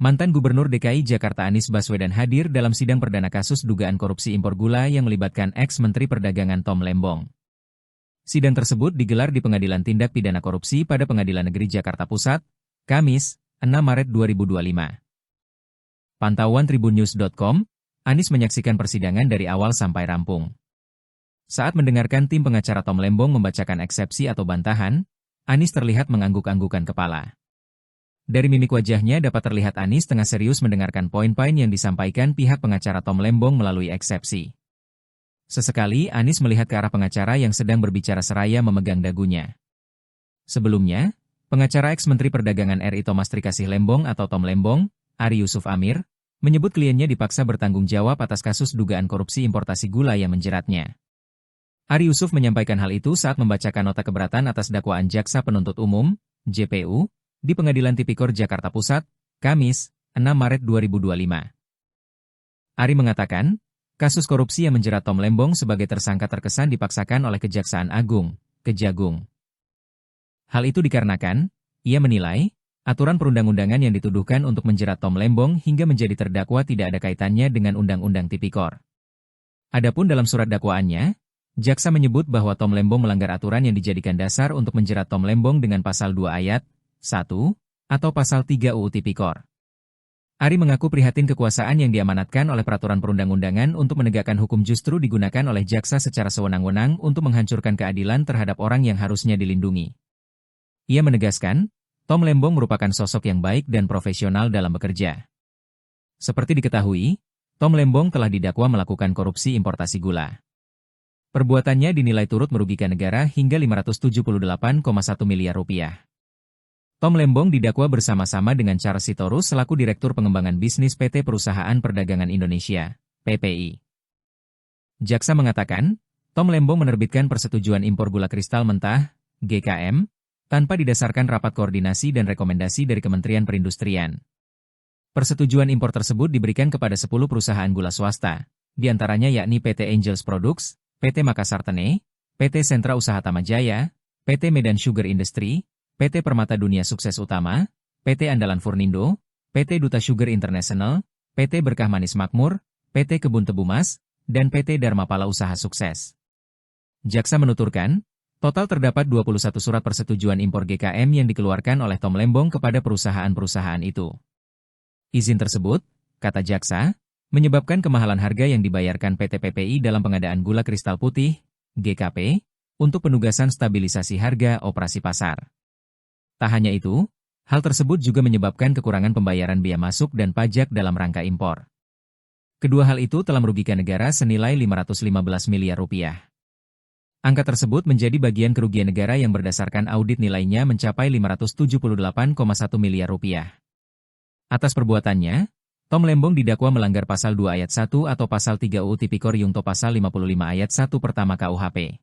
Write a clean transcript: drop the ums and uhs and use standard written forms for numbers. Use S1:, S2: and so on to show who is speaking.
S1: Mantan Gubernur DKI Jakarta Anies Baswedan hadir dalam sidang perdana kasus dugaan korupsi impor gula yang melibatkan ex-Menteri Perdagangan Tom Lembong. Sidang tersebut digelar di Pengadilan Tindak Pidana Korupsi pada Pengadilan Negeri Jakarta Pusat, Kamis, 6 Maret 2025. Pantauan tribunnews.com, Anies menyaksikan persidangan dari awal sampai rampung. Saat mendengarkan tim pengacara Tom Lembong membacakan eksepsi atau bantahan, Anies terlihat mengangguk-anggukan kepala. Dari mimik wajahnya dapat terlihat Anies tengah serius mendengarkan poin-poin yang disampaikan pihak pengacara Tom Lembong melalui eksepsi. Sesekali Anies melihat ke arah pengacara yang sedang berbicara seraya memegang dagunya. Sebelumnya, pengacara ex-Menteri Perdagangan RI Thomas Trikasih Lembong atau Tom Lembong, Ari Yusuf Amir, menyebut kliennya dipaksa bertanggung jawab atas kasus dugaan korupsi importasi gula yang menjeratnya. Ari Yusuf menyampaikan hal itu saat membacakan nota keberatan atas dakwaan Jaksa Penuntut Umum, JPU, di Pengadilan Tipikor Jakarta Pusat, Kamis, 6 Maret 2025. Ari mengatakan, kasus korupsi yang menjerat Tom Lembong sebagai tersangka terkesan dipaksakan oleh Kejaksaan Agung, Kejagung. Hal itu dikarenakan, ia menilai, aturan perundang-undangan yang dituduhkan untuk menjerat Tom Lembong hingga menjadi terdakwa tidak ada kaitannya dengan Undang-Undang Tipikor. Adapun dalam surat dakwaannya, Jaksa menyebut bahwa Tom Lembong melanggar aturan yang dijadikan dasar untuk menjerat Tom Lembong dengan Pasal 2 Ayat 1, atau Pasal 3 UU Tipikor. Ari mengaku prihatin kekuasaan yang diamanatkan oleh peraturan perundang-undangan untuk menegakkan hukum justru digunakan oleh jaksa secara sewenang-wenang untuk menghancurkan keadilan terhadap orang yang harusnya dilindungi. Ia menegaskan, Tom Lembong merupakan sosok yang baik dan profesional dalam bekerja. Seperti diketahui, Tom Lembong telah didakwa melakukan korupsi importasi gula. Perbuatannya dinilai turut merugikan negara hingga Rp578,1 miliar. Tom Lembong didakwa bersama-sama dengan Charles Sitorus selaku Direktur Pengembangan Bisnis PT Perusahaan Perdagangan Indonesia, PPI. Jaksa mengatakan, Tom Lembong menerbitkan persetujuan impor gula kristal mentah, GKM, tanpa didasarkan rapat koordinasi dan rekomendasi dari Kementerian Perindustrian. Persetujuan impor tersebut diberikan kepada 10 perusahaan gula swasta, di antaranya yakni PT Angels Products, PT Makassar Tene, PT Sentra Usaha Tamajaya, PT Medan Sugar Industry, PT Permata Dunia Sukses Utama, PT Andalan Furnindo, PT Duta Sugar International, PT Berkah Manis Makmur, PT Kebun Tebu Mas, dan PT Dharma Pala Usaha Sukses. Jaksa menuturkan, total terdapat 21 surat persetujuan impor GKM yang dikeluarkan oleh Tom Lembong kepada perusahaan-perusahaan itu. Izin tersebut, kata jaksa, menyebabkan kemahalan harga yang dibayarkan PT PPI dalam pengadaan gula kristal putih, GKP, untuk penugasan stabilisasi harga operasi pasar. Tak hanya itu, hal tersebut juga menyebabkan kekurangan pembayaran biaya masuk dan pajak dalam rangka impor. Kedua hal itu telah merugikan negara senilai Rp515 miliar. Angka tersebut menjadi bagian kerugian negara yang berdasarkan audit nilainya mencapai Rp578,1 miliar. Atas perbuatannya, Tom Lembong didakwa melanggar Pasal 2 Ayat 1 atau Pasal 3 UU Tipikor Yungto Pasal 55 Ayat 1 pertama KUHP.